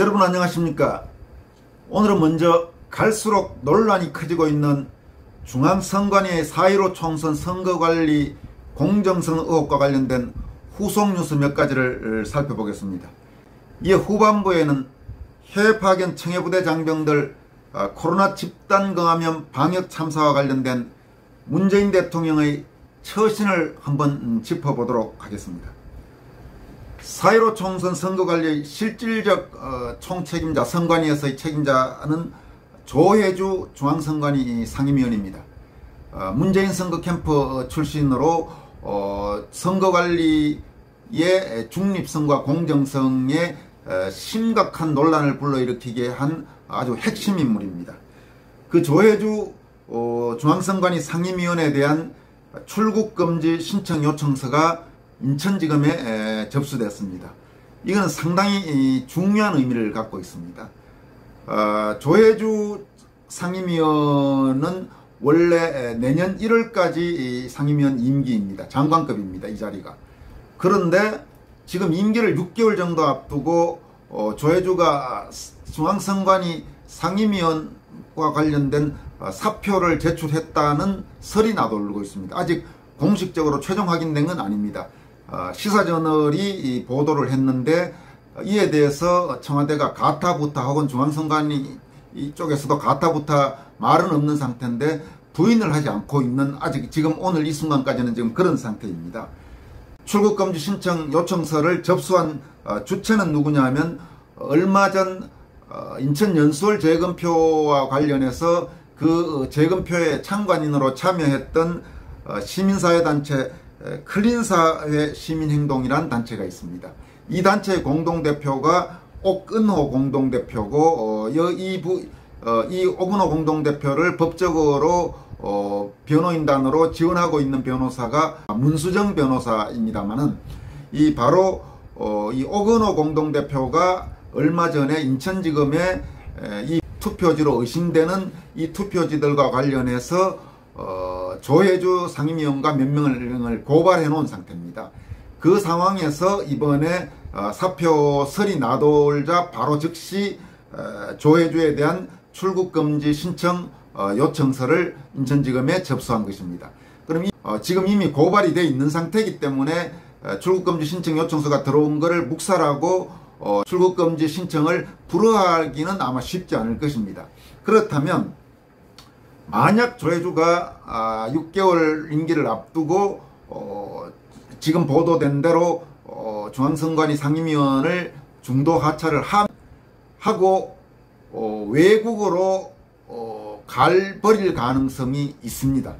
여러분 안녕하십니까? 오늘은 먼저 갈수록 논란이 커지고 있는 중앙선관위의 4.15 총선 선거관리 공정성 의혹과 관련된 후속 뉴스 몇 가지를 살펴보겠습니다. 이에 후반부에는 해외 파견 청해부대 장병들 코로나 집단 감염 방역 참사와 관련된 문재인 대통령의 처신을 한번 짚어보도록 하겠습니다. 4.15 총선 선거관리의 실질적 총책임자, 선관위에서의 책임자는 조혜주 중앙선관위 상임위원입니다. 문재인 선거 캠프 출신으로 선거관리의 중립성과 공정성에 심각한 논란을 불러일으키게 한 아주 핵심 인물입니다. 그 조혜주 중앙선관위 상임위원에 대한 출국금지 신청 요청서가 인천지검에 접수됐습니다. 이건 상당히 중요한 의미를 갖고 있습니다. 조혜주 상임위원은 원래 내년 1월까지 상임위원 임기입니다. 장관급입니다. 이 자리가. 그런데 지금 임기를 6개월 정도 앞두고 조혜주가 중앙선관위 상임위원과 관련된 사표를 제출했다는 설이 나돌고 있습니다. 아직 공식적으로 최종 확인된 건 아닙니다. 시사저널이 보도를 했는데 이에 대해서 청와대가 가타부타 혹은 중앙선관위 쪽에서도 가타부타 말은 없는 상태인데 부인을 하지 않고 있는, 아직 지금 오늘 이 순간까지는 지금 그런 상태입니다. 출국금지 신청 요청서를 접수한 주체는 누구냐 하면 얼마 전 인천 연수원 재검표와 관련해서 그 재검표에 참관인으로 참여했던 시민사회단체 클린사회 시민행동이라는 단체가 있습니다. 이 단체의 공동대표가 옥은호 공동대표고 이 옥은호 공동대표를 법적으로 변호인단으로 지원하고 있는 변호사가 문수정 변호사입니다만은 이 옥은호 공동대표가 얼마 전에 인천지검에 이 투표지로 의심되는 이 투표지들과 관련해서 조혜주 상임위원과 몇 명을 고발해 놓은 상태입니다. 그 상황에서 이번에 사표설이 나돌자 바로 즉시 조혜주에 대한 출국금지 신청 요청서를 인천지검에 접수한 것입니다. 그럼 지금 이미 고발이 되어 있는 상태이기 때문에 출국금지 신청 요청서가 들어온 것을 묵살하고 출국금지 신청을 불허하기는 아마 쉽지 않을 것입니다. 그렇다면 만약 조혜주가 6개월 임기를 앞두고 지금 보도된 대로 중앙선관위 상임위원을 중도 하차를 하고 외국으로 갈버릴 가능성이 있습니다.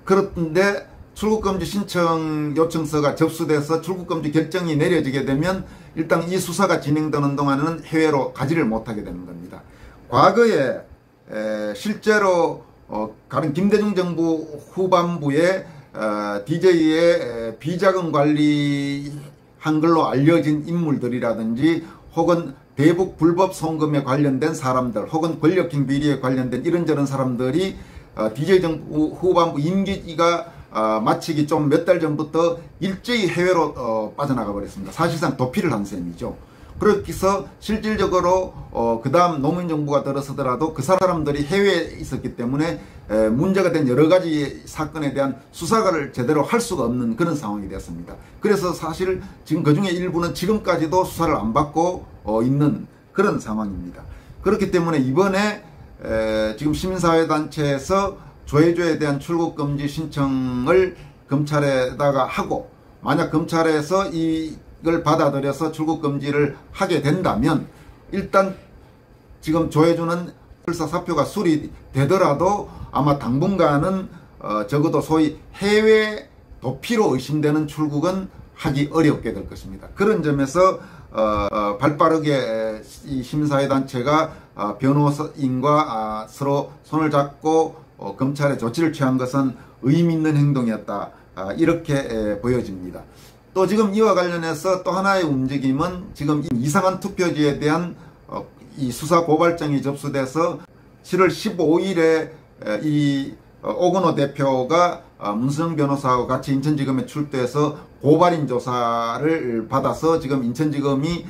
그런데 출국금지 신청 요청서가 접수돼서 출국금지 결정이 내려지게 되면 일단 이 수사가 진행되는 동안은 해외로 가지를 못하게 되는 겁니다. 과거에 실제로 가령 김대중 정부 후반부에 DJ의 비자금 관리한 걸로 알려진 인물들이라든지 혹은 대북 불법 송금에 관련된 사람들 혹은 권력형 비리에 관련된 이런저런 사람들이 DJ 정부 후반부 임기가 마치기 좀 몇 달 전부터 일제히 해외로 빠져나가 버렸습니다. 사실상 도피를 한 셈이죠. 그래서 실질적으로 그 다음 노무현 정부가 들어서더라도 그 사람들이 해외에 있었기 때문에 문제가 된 여러 가지 사건에 대한 수사를 제대로 할 수가 없는 그런 상황이 되었습니다. 그래서 사실 지금 그중에 일부는 지금까지도 수사를 안 받고 있는 그런 상황입니다. 그렇기 때문에 이번에 지금 시민사회단체에서 조혜주에 대한 출국금지 신청을 검찰에다가 하고, 만약 검찰에서 이걸 받아들여서 출국금지를 하게 된다면 일단 지금 조혜주는 설사 사표가 수리되더라도 아마 당분간은 적어도 소위 해외 도피로 의심되는 출국은 하기 어렵게 될 것입니다. 그런 점에서 발빠르게 이 시민사회단체가 변호사인과 서로 손을 잡고 검찰에 조치를 취한 것은 의미 있는 행동이었다, 이렇게 보여집니다. 또 지금 이와 관련해서 또 하나의 움직임은 지금 이상한 투표지에 대한 이 수사 고발장이 접수돼서 7월 15일에 이 옥은호 대표가 문수정 변호사하고 같이 인천지검에 출두해서 고발인 조사를 받아서 지금 인천지검이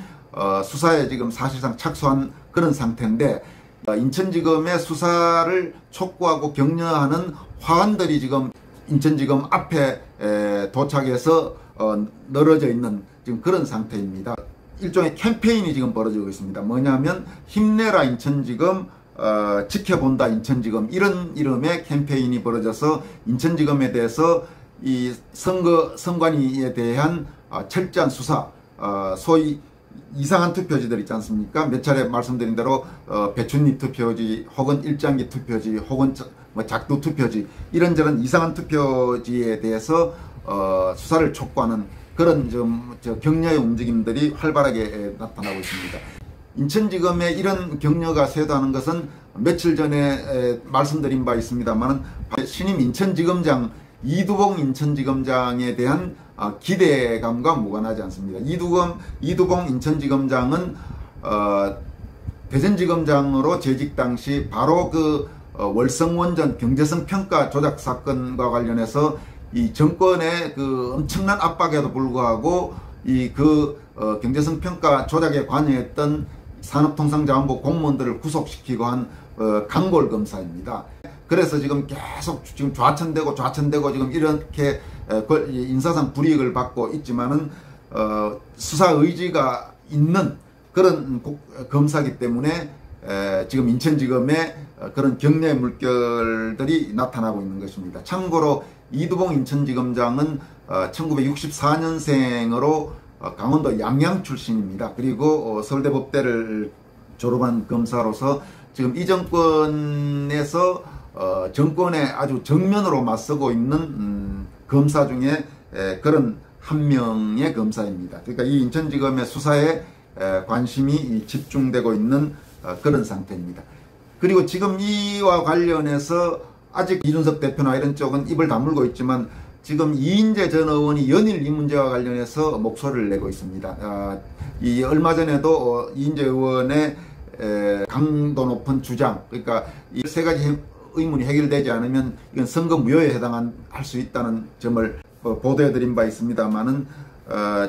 수사에 지금 사실상 착수한 그런 상태인데, 인천지검의 수사를 촉구하고 격려하는 화환들이 지금 인천지검 앞에 도착해서 늘어져 있는 지금 그런 상태입니다. 일종의 캠페인이 지금 벌어지고 있습니다. 뭐냐면 힘내라 인천지검, 지켜본다 인천지검, 이런 이름의 캠페인이 벌어져서 인천지검에 대해서 이 선관위에 대한 철저한 수사, 소위 이상한 투표지들 있지 않습니까? 몇 차례 말씀드린 대로 배춧잎 투표지 혹은 일장기 투표지 혹은 작두 투표지, 이런저런 이상한 투표지에 대해서 수사를 촉구하는 그런 격려의 움직임들이 활발하게 나타나고 있습니다. 인천지검의 이런 격려가 쇄도하는 것은 며칠 전에 말씀드린 바 있습니다만, 신임 인천지검장 이두봉 인천지검장에 대한 기대감과 무관하지 않습니다. 이두봉 인천지검장은 대전지검장으로 재직 당시 바로 그 월성원전 경제성 평가 조작 사건과 관련해서 이 정권의 그 엄청난 압박에도 불구하고 경제성 평가 조작에 관여했던 산업통상자원부 공무원들을 구속시키고 한 강골 검사입니다. 그래서 지금 계속 지금 좌천되고 지금 이렇게 인사상 불이익을 받고 있지만은 수사 의지가 있는 그런 검사이기 때문에 지금 인천지검에 그런 격려의 물결들이 나타나고 있는 것입니다. 참고로 이두봉 인천지검장은 1964년생으로 강원도 양양 출신입니다. 그리고 서울대법대를 졸업한 검사로서 지금 이 정권에서 정권에 아주 정면으로 맞서고 있는 검사 중에 그런 한 명의 검사입니다. 그러니까 이 인천지검의 수사에 관심이 집중되고 있는 그런 상태입니다. 그리고 지금 이와 관련해서 아직 이준석 대표나 이런 쪽은 입을 다물고 있지만, 지금 이인재 전 의원이 연일 이 문제와 관련해서 목소리를 내고 있습니다. 이 얼마 전에도 이인재 의원의 강도 높은 주장, 그러니까 이 세 가지 의문이 해결되지 않으면 이건 선거 무효에 해당할 수 있다는 점을 보도해드린 바 있습니다만은,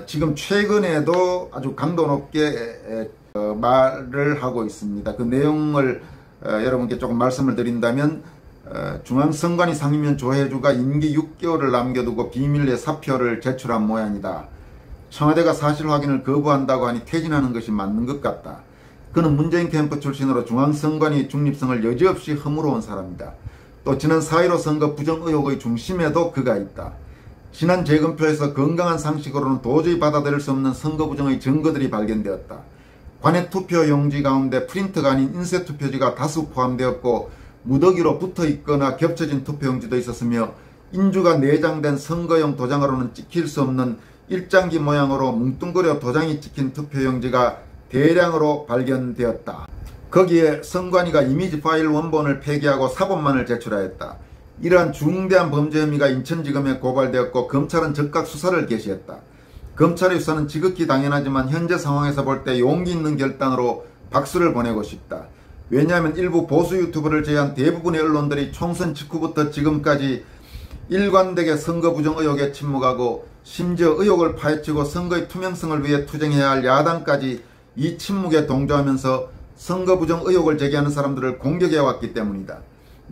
지금 최근에도 아주 강도 높게 말을 하고 있습니다. 그 내용을 여러분께 조금 말씀을 드린다면, 중앙선관위 상임위원 조혜주가 임기 6개월을 남겨두고 비밀리에 사표를 제출한 모양이다. 청와대가 사실 확인을 거부한다고 하니 퇴진하는 것이 맞는 것 같다. 그는 문재인 캠프 출신으로 중앙선관위 중립성을 여지없이 허물어온 사람이다. 또 지난 4.15 선거 부정 의혹의 중심에도 그가 있다. 지난 재검표에서 건강한 상식으로는 도저히 받아들일 수 없는 선거 부정의 증거들이 발견되었다. 관외 투표 용지 가운데 프린트가 아닌 인쇄 투표지가 다수 포함되었고, 무더기로 붙어있거나 겹쳐진 투표용지도 있었으며, 인주가 내장된 선거용 도장으로는 찍힐 수 없는 일장기 모양으로 뭉뚱그려 도장이 찍힌 투표용지가 대량으로 발견되었다. 거기에 선관위가 이미지 파일 원본을 폐기하고 사본만을 제출하였다. 이러한 중대한 범죄 혐의가 인천지검에 고발되었고, 검찰은 즉각 수사를 개시했다. 검찰의 수사는 지극히 당연하지만 현재 상황에서 볼 때 용기 있는 결단으로 박수를 보내고 싶다. 왜냐하면 일부 보수 유튜브를 제외한 대부분의 언론들이 총선 직후부터 지금까지 일관되게 선거 부정 의혹에 침묵하고, 심지어 의혹을 파헤치고 선거의 투명성을 위해 투쟁해야 할 야당까지 이 침묵에 동조하면서 선거 부정 의혹을 제기하는 사람들을 공격해왔기 때문이다.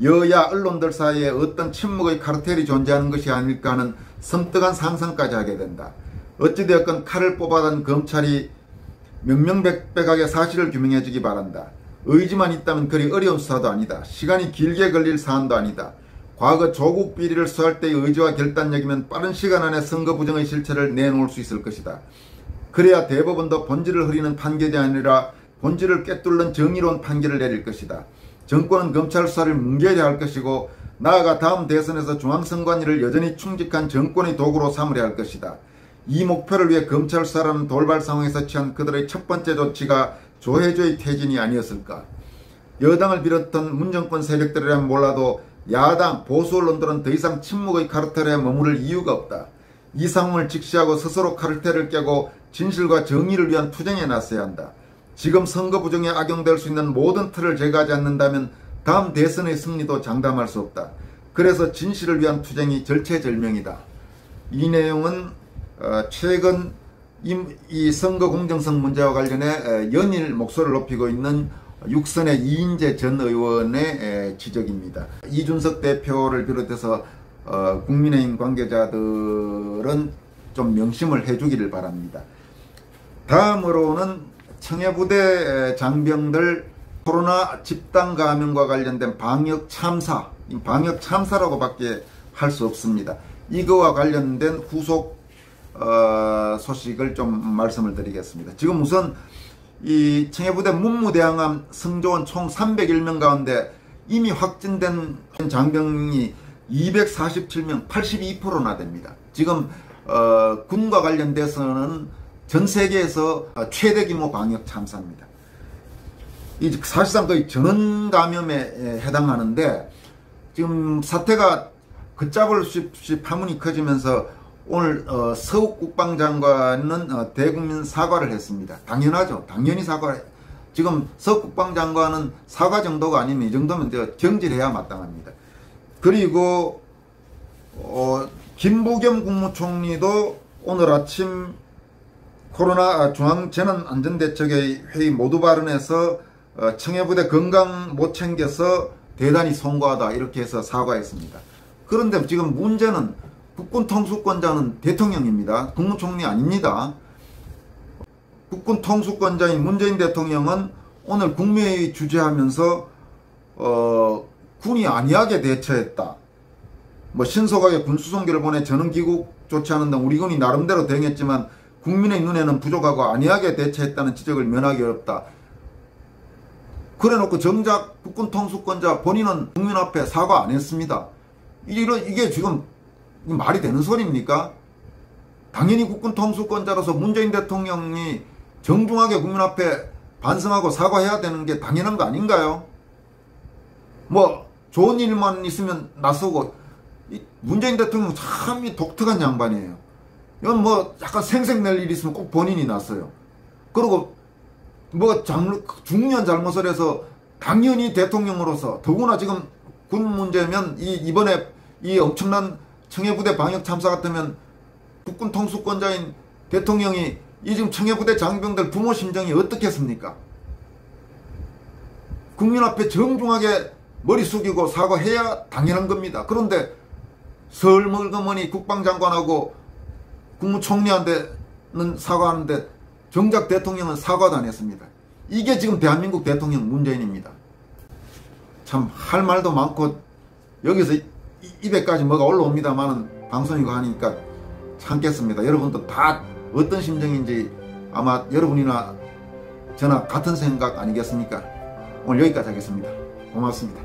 여야 언론들 사이에 어떤 침묵의 카르텔이 존재하는 것이 아닐까 하는 섬뜩한 상상까지 하게 된다. 어찌되었건 칼을 뽑아든 검찰이 명명백백하게 사실을 규명해주기 바란다. 의지만 있다면 그리 어려운 수사도 아니다. 시간이 길게 걸릴 사안도 아니다. 과거 조국 비리를 수사할 때의 의지와 결단력이면 빠른 시간 안에 선거 부정의 실체를 내놓을 수 있을 것이다. 그래야 대법원도 본질을 흐리는 판결이 아니라 본질을 꿰뚫는 정의로운 판결을 내릴 것이다. 정권은 검찰 수사를 뭉개려 할 것이고, 나아가 다음 대선에서 중앙선관위를 여전히 충직한 정권의 도구로 삼으려 할 것이다. 이 목표를 위해 검찰 수사라는 돌발 상황에서 취한 그들의 첫 번째 조치가 조혜주의 퇴진이 아니었을까. 여당을 비롯한 문정권 세력들이라면 몰라도 야당, 보수 언론들은 더 이상 침묵의 카르텔에 머무를 이유가 없다. 이 상황을 직시하고 스스로 카르텔을 깨고 진실과 정의를 위한 투쟁에 나서야 한다. 지금 선거 부정에 악용될 수 있는 모든 틀을 제거하지 않는다면 다음 대선의 승리도 장담할 수 없다. 그래서 진실을 위한 투쟁이 절체절명이다. 이 내용은 최근 이 선거 공정성 문제와 관련해 연일 목소리를 높이고 있는 육선의 이인재 전 의원의 지적입니다. 이준석 대표를 비롯해서 국민의힘 관계자들은 좀 명심을 해주기를 바랍니다. 다음으로는 청해부대 장병들 코로나 집단 감염과 관련된 방역 참사, 방역 참사라고밖에 할 수 없습니다. 이거와 관련된 후속 소식을 좀 말씀을 드리겠습니다. 지금 우선 이 청해부대 문무대항암 승조원 총 301명 가운데 이미 확진된 장병이 247명, 82%나 됩니다. 지금 군과 관련돼서는 전 세계에서 최대 규모 방역 참사입니다. 사실상 거의 전원 감염에 해당하는데 지금 사태가 걷잡을 수 없이 파문이 커지면서 오늘 서욱 국방장관은 대국민 사과를 했습니다. 당연하죠. 당연히 사과를. 지금 서욱 국방장관은 사과 정도가 아니면 이 정도면 경질해야 마땅합니다. 그리고 김부겸 국무총리도 오늘 아침 코로나 중앙재난안전대책의 회의 모두 발언에서 청해부대 건강 못 챙겨서 대단히 송구하다 이렇게 해서 사과했습니다. 그런데 지금 문제는 국군 통수권자는 대통령입니다. 국무총리 아닙니다. 국군 통수권자인 문재인 대통령은 오늘 국무회의 주재하면서 군이 안이하게 대처했다. 신속하게 군수송기를 보내 전원 귀국 조치하는 등 우리 군이 나름대로 대응했지만 국민의 눈에는 부족하고 안이하게 대처했다는 지적을 면하기 어렵다. 그래놓고 정작 국군 통수권자 본인은 국민 앞에 사과 안 했습니다. 이게 지금 말이 되는 소리입니까? 당연히 국군 통수권자로서 문재인 대통령이 정중하게 국민 앞에 반성하고 사과해야 되는 게 당연한 거 아닌가요? 좋은 일만 있으면 나서고, 문재인 대통령 참 독특한 양반이에요. 이건 약간 생색낼 일이 있으면 꼭 본인이 나서요. 그리고 중요한 잘못을 해서 당연히 대통령으로서, 더구나 지금 군 문제면 이번에 이 엄청난 청해부대 방역 참사 같으면 국군 통수권자인 대통령이 지금 청해부대 장병들 부모 심정이 어떻겠습니까? 국민 앞에 정중하게 머리 숙이고 사과해야 당연한 겁니다. 그런데 설멀거머니 국방장관하고 국무총리한테는 사과하는데 정작 대통령은 사과도 안 했습니다. 이게 지금 대한민국 대통령 문재인입니다. 참 할 말도 많고 여기서 입에까지 뭐가 올라옵니다만은 방송이고 하니까 참겠습니다. 여러분도 다 어떤 심정인지 아마 여러분이나 저나 같은 생각 아니겠습니까? 오늘 여기까지 하겠습니다. 고맙습니다.